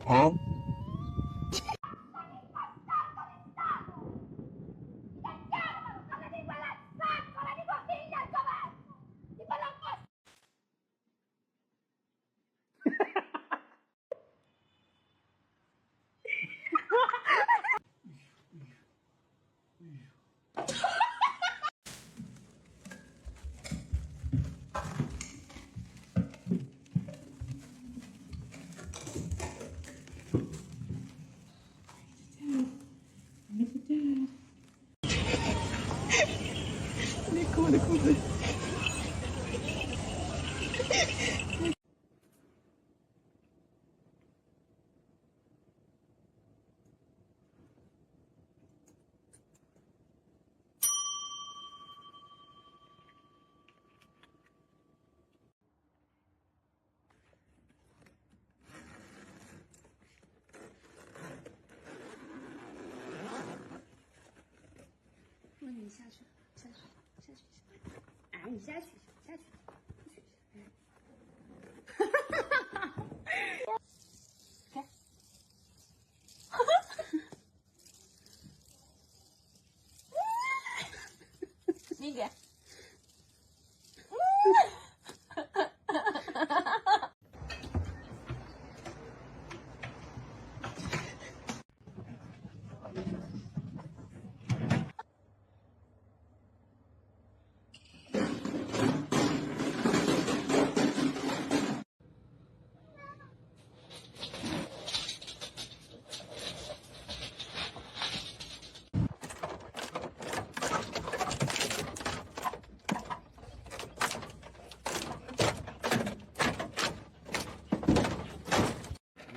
Huh?你下去，下去，下去，哎，你下去，下去，那个。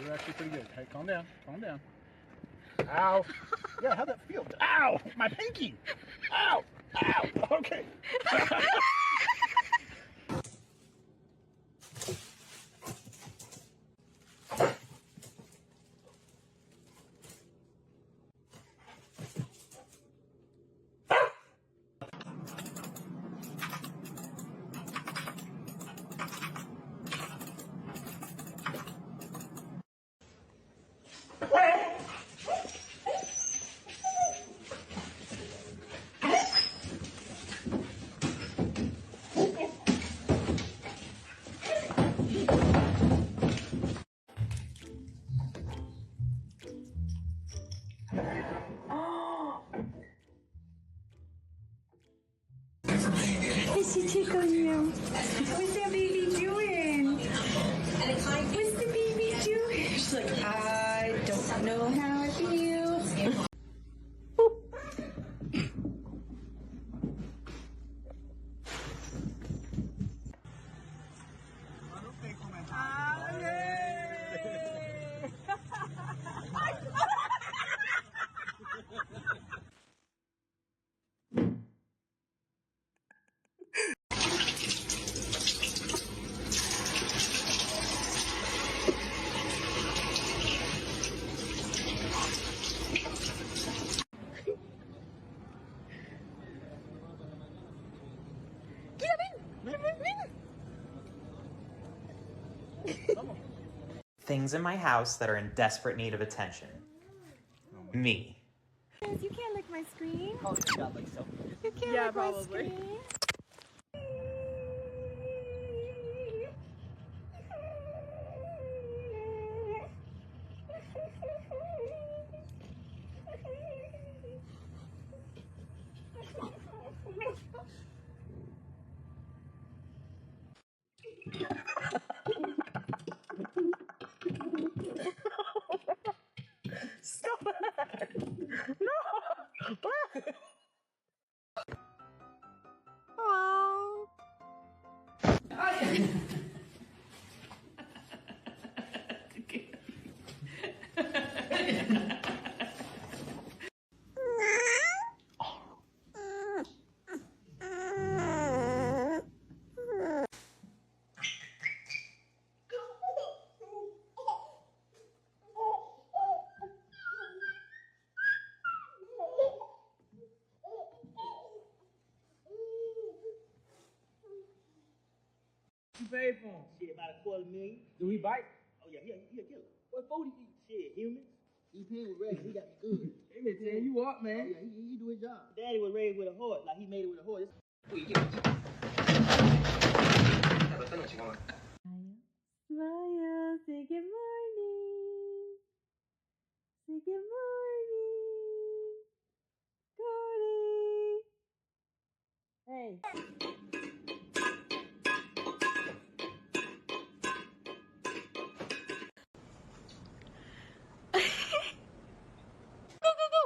You're actually pretty good. Hey, calm down. Calm down. Ow. Yeah, how'd that feel? Ow! My pinky! Ow! Ow! Okay. Is she tickling you? What's that baby doing? What's the baby doing? She's like, I don't know how it feels. Things in my house that are in desperate need of attention. Me. You can't lick my screen. Oh, yeah, like so. You can't Yeah, lick my probably. screen. Stop it! No! You paid for him. Shit, about $250,000. Do he bite? Oh, yeah, get it. What 40 eats? Shit, humans. He playing with Ray. He got me good. Hey, man, tell you what, man. Oh, yeah, he do his job. Daddy was raised with a horse. Like, he made it with a horse. Smile, say good morning. Say good morning. Cody. Hey. Go, go, go.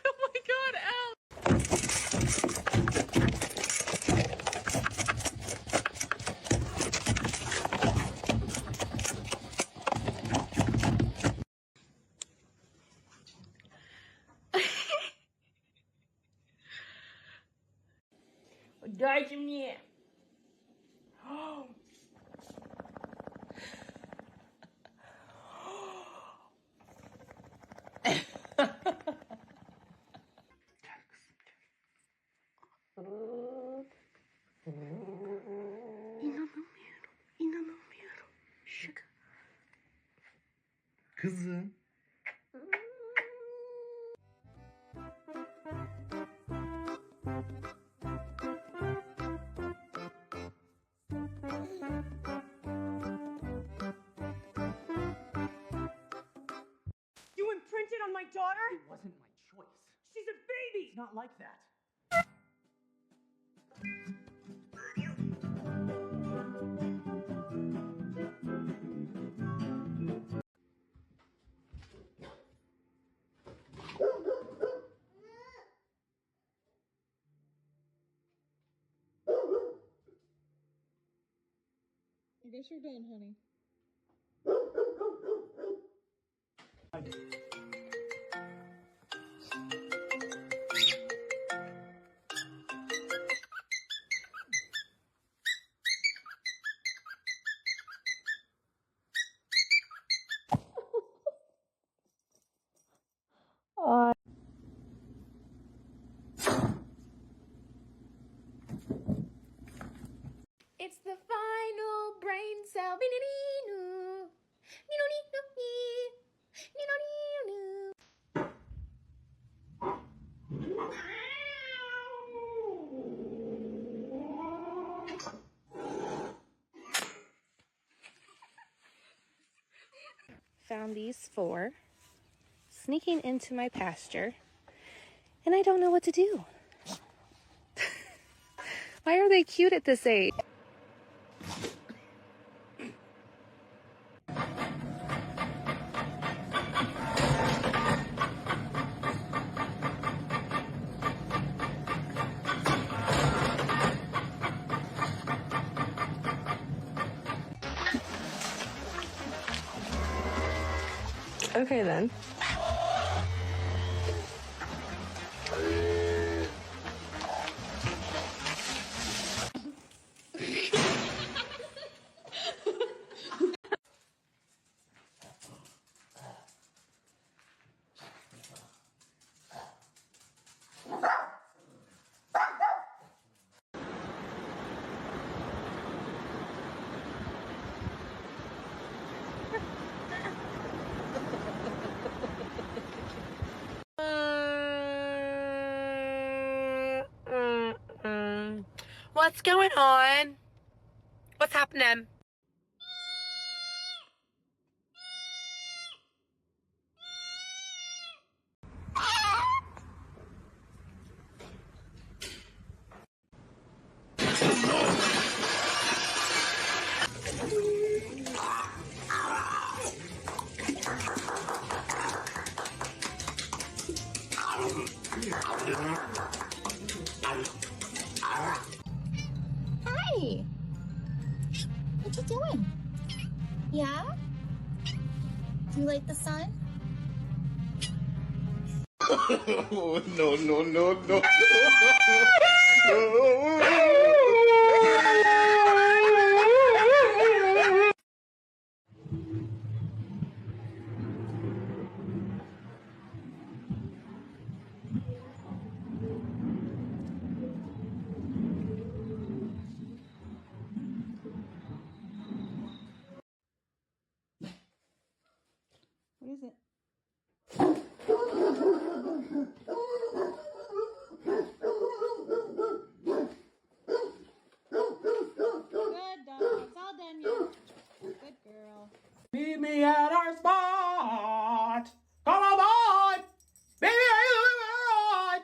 Oh my God, Al. Дайте мне. İnanamıyorum. Şaka. Kızım. You imprinted on my daughter? It wasn't my choice. She's a baby! It's not like that. I guess you're done, honey. It's the final brain cell. Found these four sneaking into my pasture, and I don't know what to do. Why are they cute at this age? Okay then. What's going on? What's happening? Hi. What you doing? Yeah? Do you like the sun? Oh, no, no, no, no. What is it? Good dog. It's all done yet. Good girl. Meet me at our spot. Come on, baby, are you alright?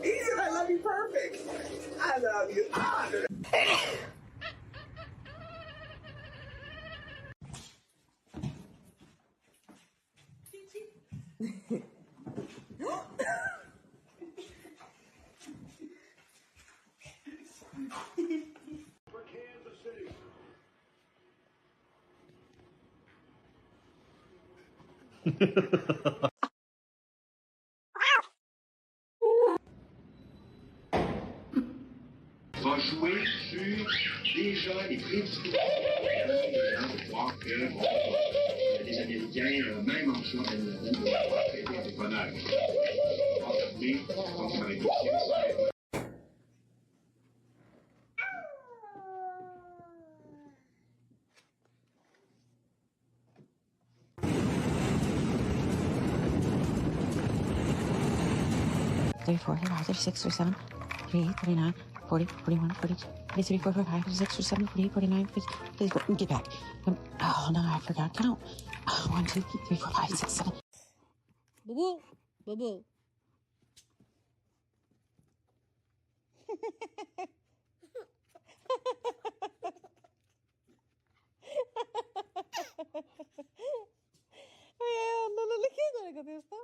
He said, I love you perfect. I love you. Va jouer sur déjà les prédispositions des gens de croire que les Américains, même en jouant à la doivent traiter avec honneur. Mais, comme ça avec les Three, 4, 5, 36, or 7, 38, 39, 40, 41, 42, 43, 44, 45, 46, or 7, 48, 49, 50, 54. Get back. Oh, no, I forgot count. 1, 2, 3, 4, 5, 6, 7. Boo boo. Boo boo. Ay, no le quiero con esto.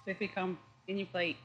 Fifi, come in your plate.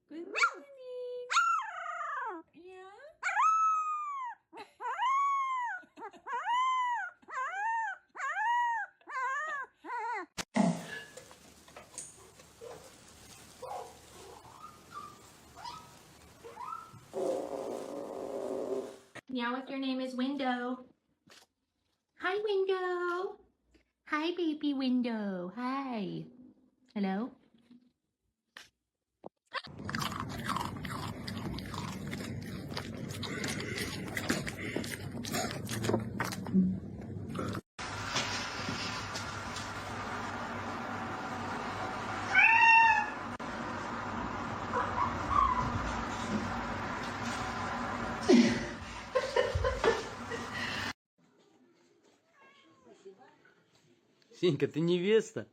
Good morning. Yeah. Now if your name is Window. Hi, Window. Hi, baby Window. Hi. Hello? Сенька, ты невеста.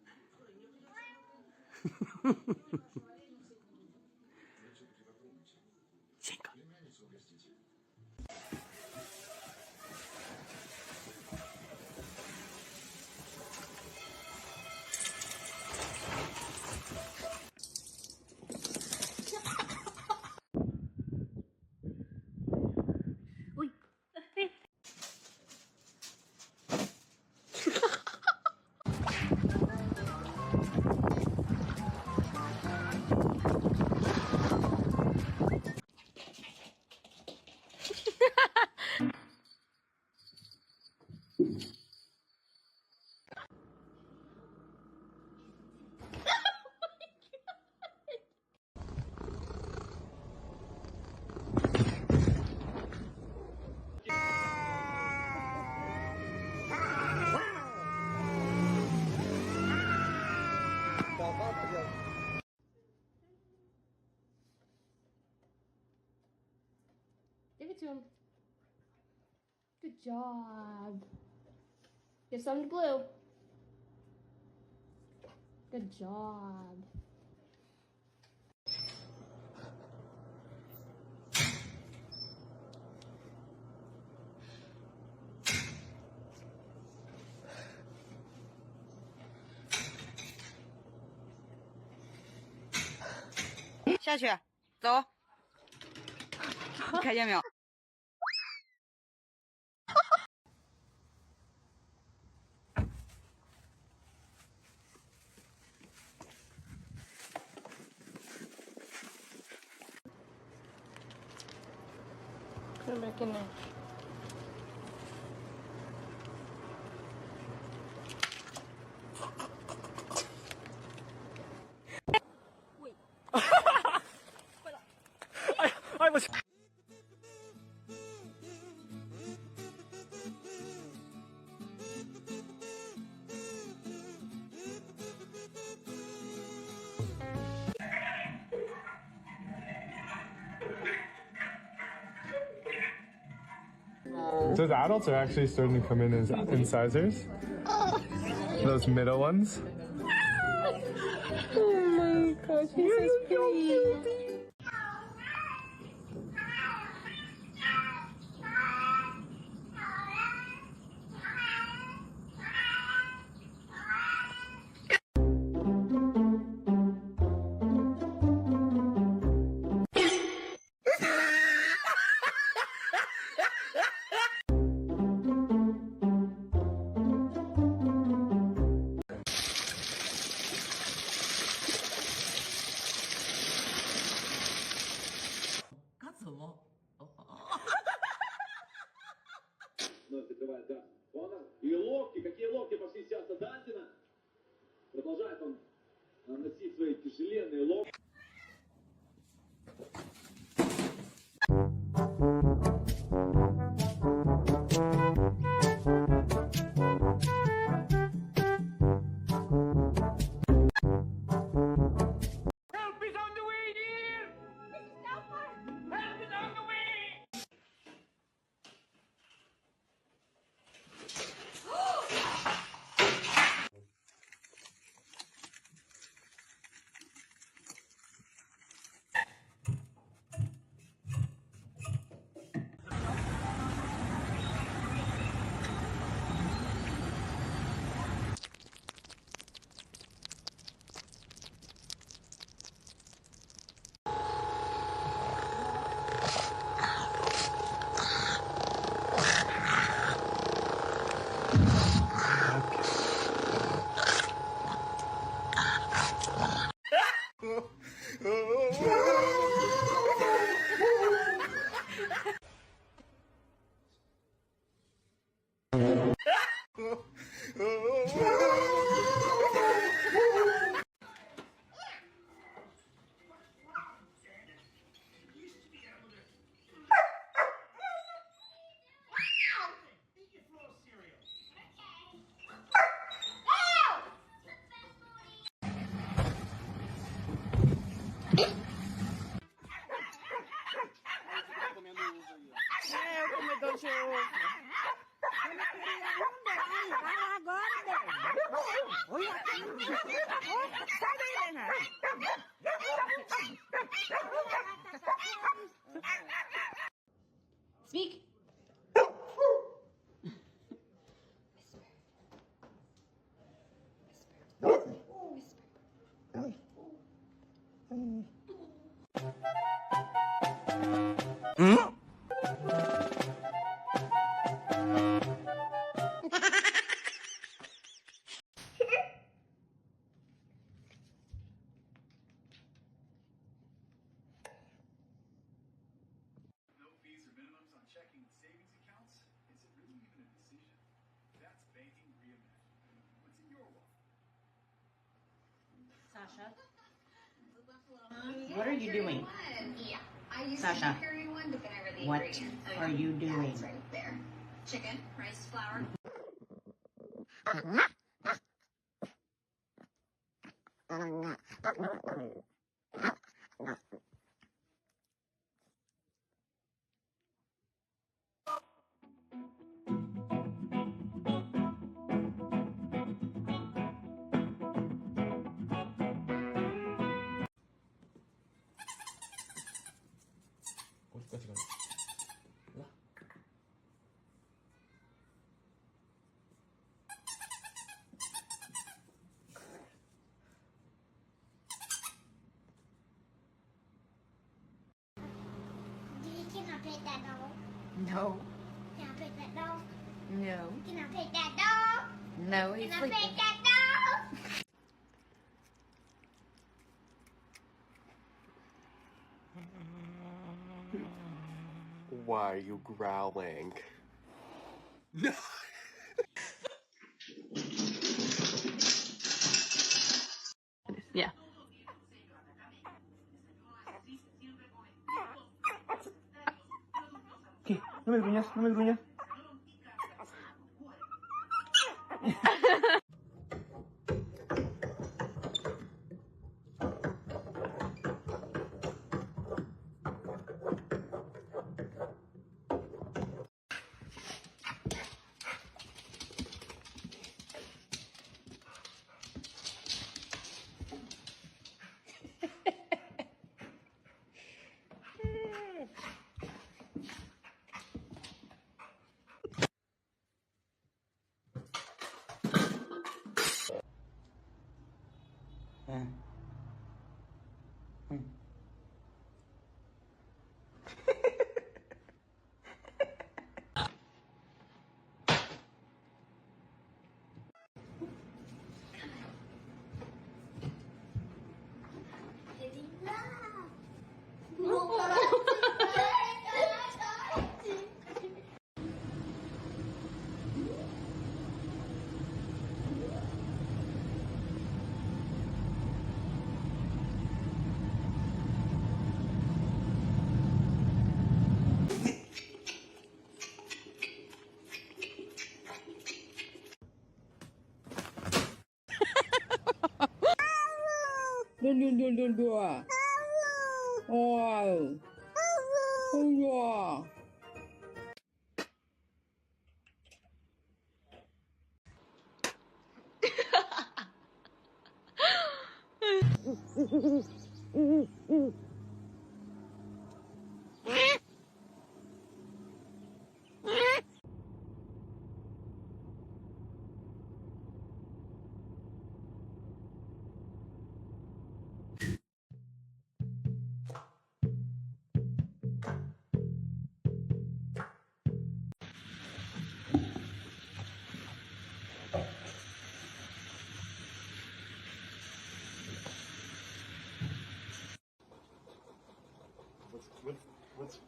Сенька. it to him. Good job. Give some to Blue. Good job.下去，走。你看见没有？Put him back in there. I was. Those adults are actually starting to come in as incisors. Those middle ones. Oh my gosh, he's so cute. Вновь закрывает газ. Конор. И локти. Какие локти пошли сейчас от Дантина. Продолжает он наносить свои тяжеленные локти. Help is on the way, dear! Help is on the way! Speak. No fees or minimums on checking and savings accounts? Is it really even a decision? That's banking reimagined. What's in your wallet? Sasha, what are you doing? Sasha, what are you doing? Chicken, rice, flour. pet that dog? No. Can I pet that dog? No. Can I pet that dog? No, he's Can I sleeping. pet that dog? Why are you growling? No. Yeah. Okay, no me gruñas, no me gruñas.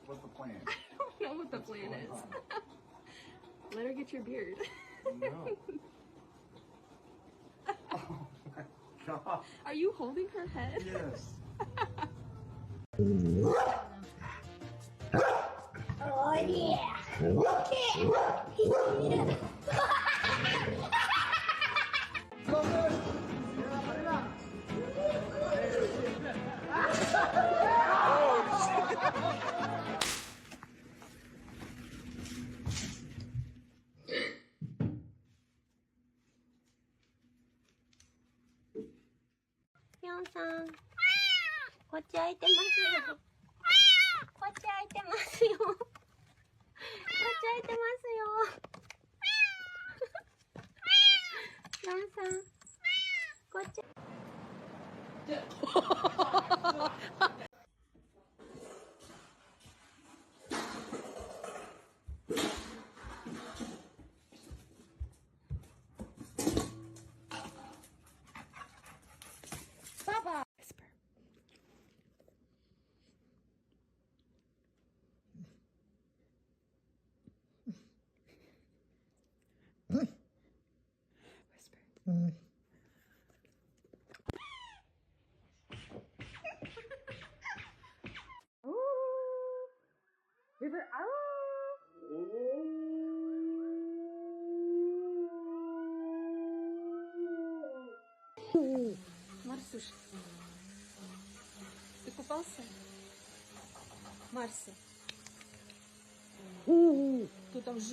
What's the plan? I don't know what the plan is. Let her get your beard. No. Oh my God. Are you holding her head? Yes. Oh yeah. Yon-san, こっち開いてますよ。こっち開いてますよ。こっち開いてますよ。ヨンさん、こっち。Papa. Whisper. Whisper. River, Марсуш, ты купался? Марси. Кто там жив?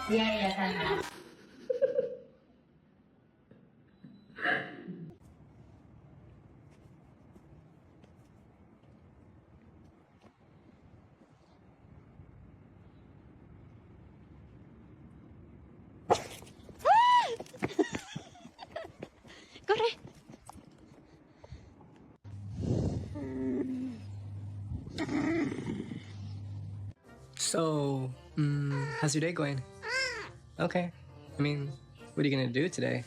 Yeah, yeah. Corre. So, how's your day going? Okay. I mean, what are you gonna do today?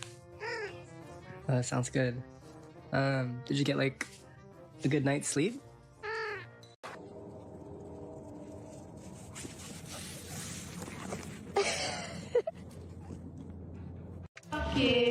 That sounds good. Did you get like a good night's sleep? Okay.